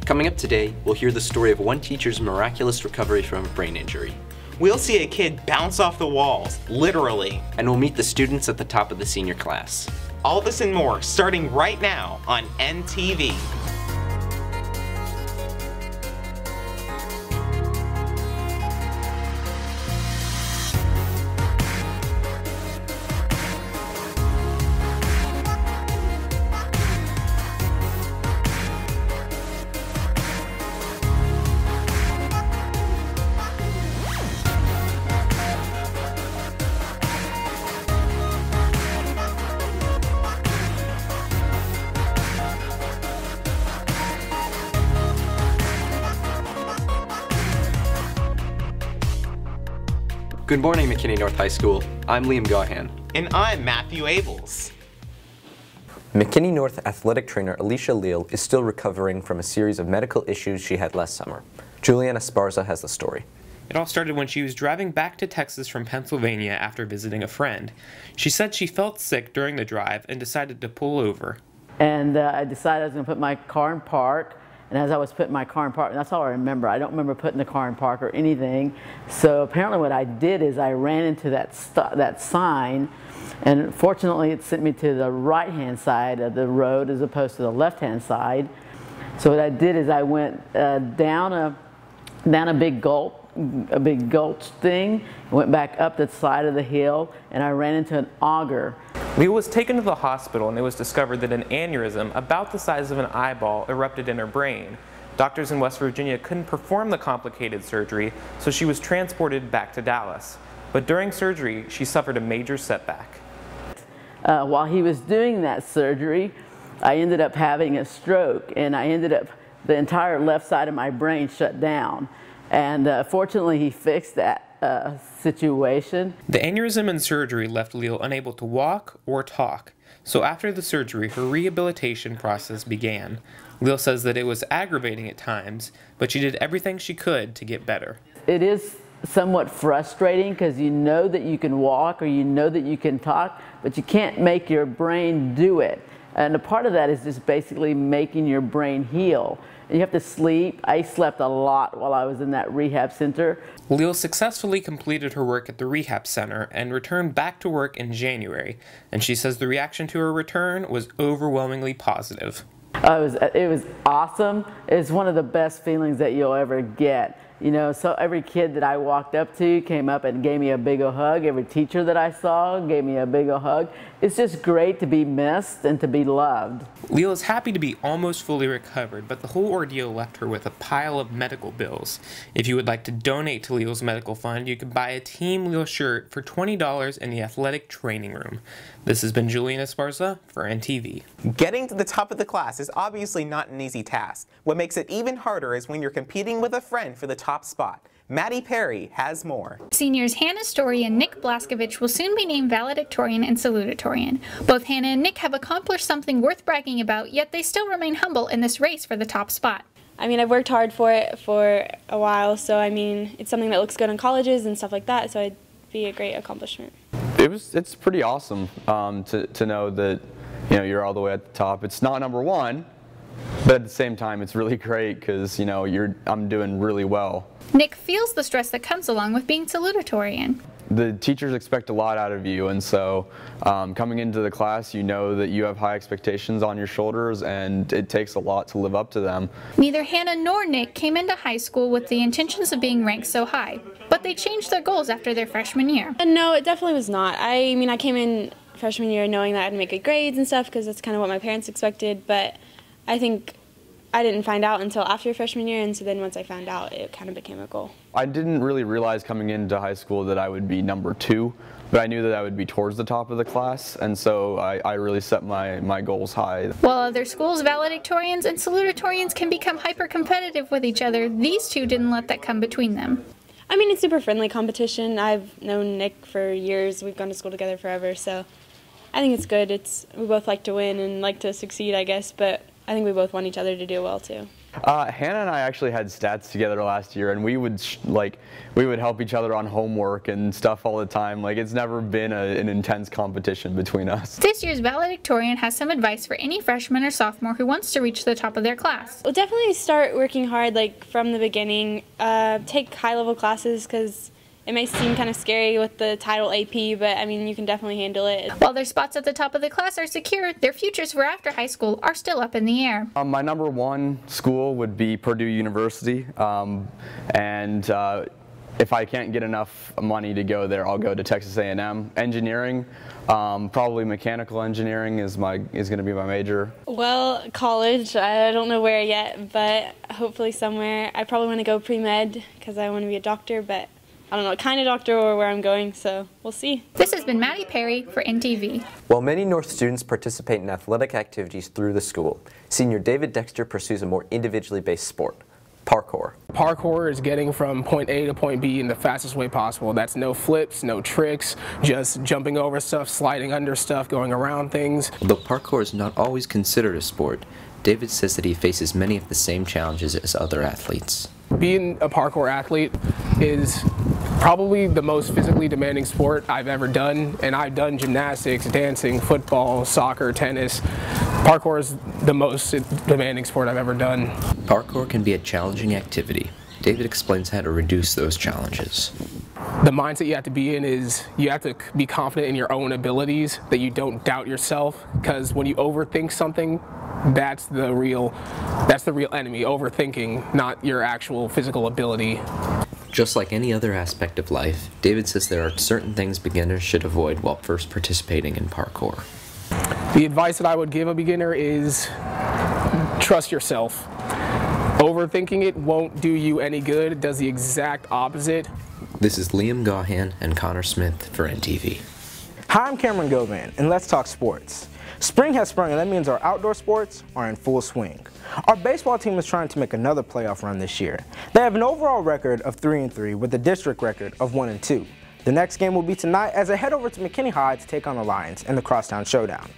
Coming up today, we'll hear the story of one teacher's miraculous recovery from a brain injury. We'll see a kid bounce off the walls, literally. And we'll meet the students at the top of the senior class. All this and more starting right now on NTV. Good morning, McKinney North High School. I'm Liam Gahan. And I'm Matthew Abels. McKinney North athletic trainer Alicia Leal is still recovering from a series of medical issues she had last summer. Juliana Esparza has the story. It all started when she was driving back to Texas from Pennsylvania after visiting a friend. She said she felt sick during the drive and decided to pull over. And I decided I was going to put my car in park. And as I was putting my car in park, that's all I remember. I don't remember putting the car in park or anything. So apparently what I did is I ran into that sign, and fortunately it sent me to the right-hand side of the road as opposed to the left-hand side. So what I did is I went down a big gulch thing, went back up the side of the hill, and I ran into an auger. Leal was taken to the hospital and it was discovered that an aneurysm about the size of an eyeball erupted in her brain. Doctors in West Virginia couldn't perform the complicated surgery, so she was transported back to Dallas. But during surgery, she suffered a major setback. While he was doing that surgery, I ended up having a stroke, and the entire left side of my brain shut down. And fortunately, he fixed that situation. The aneurysm and surgery left Leal unable to walk or talk. So after the surgery, her rehabilitation process began. Leal says that it was aggravating at times, but she did everything she could to get better. It is somewhat frustrating because you know that you can walk or you know that you can talk, but you can't make your brain do it. And a part of that is just basically making your brain heal. You have to sleep. I slept a lot while I was in that rehab center. Leal successfully completed her work at the rehab center and returned back to work in January. And she says the reaction to her return was overwhelmingly positive. It was awesome. It's one of the best feelings that you'll ever get. You know, so every kid that I walked up to came up and gave me a big ol' hug. Every teacher that I saw gave me a big ol' hug. It's just great to be missed and to be loved. Leal is happy to be almost fully recovered, but the whole ordeal left her with a pile of medical bills. If you would like to donate to Leal's medical fund, you can buy a Team Leal shirt for $20 in the athletic training room. This has been Juliana Esparza for NTV. Getting to the top of the class is obviously not an easy task. What makes it even harder is when you're competing with a friend for the top spot. Maddie Perry has more. Seniors Hannah Story and Nick Blaskovich will soon be named valedictorian and salutatorian. Both Hannah and Nick have accomplished something worth bragging about, yet they still remain humble in this race for the top spot. I mean, I've worked hard for it for a while, so I mean, it's something that looks good in colleges and stuff like that, so it'd be a great accomplishment. It's pretty awesome to know that, you know, you're all the way at the top. It's not number one, but at the same time, it's really great because, you know, I'm doing really well. Nick feels the stress that comes along with being salutatorian. The teachers expect a lot out of you, and so coming into the class, you know that you have high expectations on your shoulders, and it takes a lot to live up to them. Neither Hannah nor Nick came into high school with the intentions of being ranked so high, but they changed their goals after their freshman year. No, it definitely was not. I mean, I came in freshman year knowing that I'd make good grades and stuff because that's kind of what my parents expected, but I think I didn't find out until after freshman year, and so then once I found out, it kind of became a goal. I didn't really realize coming into high school that I would be number 2, but I knew that I would be towards the top of the class, and so I really set my goals high. While other schools' valedictorians and salutatorians can become hyper-competitive with each other, these two didn't let that come between them. I mean, it's super friendly competition. I've known Nick for years. We've gone to school together forever, so I think it's good. We both like to win and like to succeed, I guess, but I think we both want each other to do well too. Hannah and I actually had stats together last year, and we would help each other on homework and stuff all the time. Like, it's never been an intense competition between us. This year's valedictorian has some advice for any freshman or sophomore who wants to reach the top of their class. Well, definitely start working hard, like, from the beginning. Take high-level classes, because it may seem kind of scary with the title AP, but I mean, you can definitely handle it. While their spots at the top of the class are secure, their futures for after high school are still up in the air. My number one school would be Purdue University, and if I can't get enough money to go there, I'll go to Texas A&M. Engineering, probably mechanical engineering is going to be my major. Well, college, I don't know where yet, but hopefully somewhere. I probably want to go pre-med because I want to be a doctor, but I don't know what kind of doctor or where I'm going, so we'll see. This has been Maddie Perry for NTV. While many North students participate in athletic activities through the school, senior David Dexter pursues a more individually based sport, parkour. Parkour is getting from point A to point B in the fastest way possible. That's no flips, no tricks, just jumping over stuff, sliding under stuff, going around things. Although parkour is not always considered a sport, David says that he faces many of the same challenges as other athletes. Being a parkour athlete is probably the most physically demanding sport I've ever done, and I've done gymnastics, dancing, football, soccer, tennis. Parkour is the most demanding sport I've ever done. Parkour can be a challenging activity. David explains how to reduce those challenges. The mindset you have to be in is you have to be confident in your own abilities, that you don't doubt yourself, because when you overthink something, that's the real enemy, overthinking, not your actual physical ability. Just like any other aspect of life, David says there are certain things beginners should avoid while first participating in parkour. The advice that I would give a beginner is trust yourself. Overthinking it won't do you any good. It does the exact opposite. This is Liam Gahan and Connor Smith for NTV. Hi, I'm Cameron Govan, and let's talk sports. Spring has sprung, and that means our outdoor sports are in full swing. Our baseball team is trying to make another playoff run this year. They have an overall record of 3-3 with a district record of 1-2. The next game will be tonight as they head over to McKinney High to take on the Lions in the Crosstown Showdown.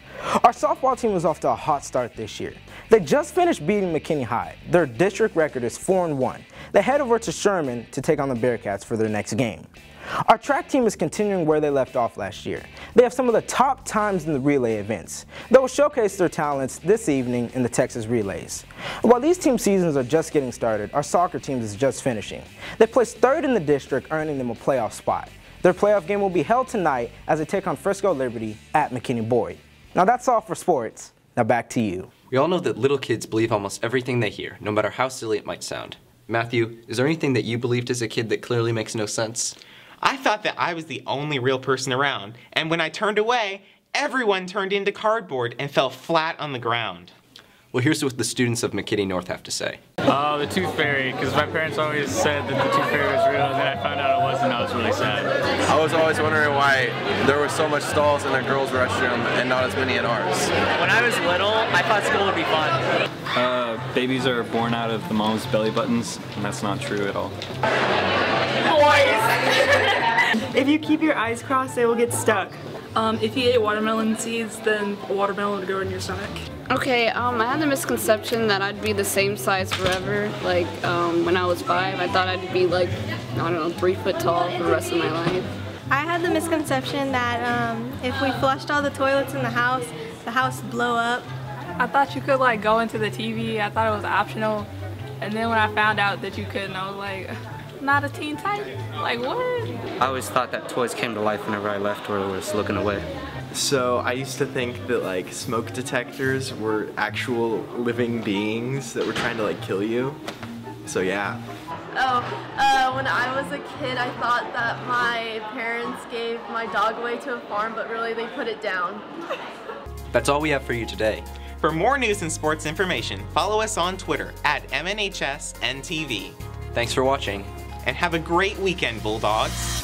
Our softball team is off to a hot start this year. They just finished beating McKinney High. Their district record is 4-1. They head over to Sherman to take on the Bearcats for their next game. Our track team is continuing where they left off last year. They have some of the top times in the relay events. They will showcase their talents this evening in the Texas Relays. While these team seasons are just getting started, our soccer team is just finishing. They placed third in the district, earning them a playoff spot. Their playoff game will be held tonight as they take on Frisco Liberty at McKinney Boyd. Now that's all for sports. Now back to you. We all know that little kids believe almost everything they hear, no matter how silly it might sound. Matthew, is there anything that you believed as a kid that clearly makes no sense? I thought that I was the only real person around, and when I turned away, everyone turned into cardboard and fell flat on the ground. Well, here's what the students of McKinney North have to say. The Tooth Fairy, because my parents always said that the Tooth Fairy was real, and then I found out it wasn't, and I was really sad. I was always wondering why there were so much stalls in the girls' restroom and not as many in ours. When I was little, I thought school would be fun. Babies are born out of the mom's belly buttons, and that's not true at all. If you keep your eyes crossed, they will get stuck. If you ate watermelon seeds, then a watermelon would go in your stomach. Okay, I had the misconception that I'd be the same size forever. Like, when I was 5, I thought I'd be like, I don't know, 3 foot tall for the rest of my life. I had the misconception that if we flushed all the toilets in the house would blow up. I thought you could like go into the TV. I thought it was optional. And then when I found out that you couldn't, I was like, not a teen type? Like what? I always thought that toys came to life whenever I left or was looking away. So I used to think that like smoke detectors were actual living beings that were trying to like kill you. So yeah. When I was a kid, I thought that my parents gave my dog away to a farm, but really they put it down. That's all we have for you today. For more news and sports information, follow us on Twitter at MNHSNTV. Thanks for watching. And have a great weekend, Bulldogs.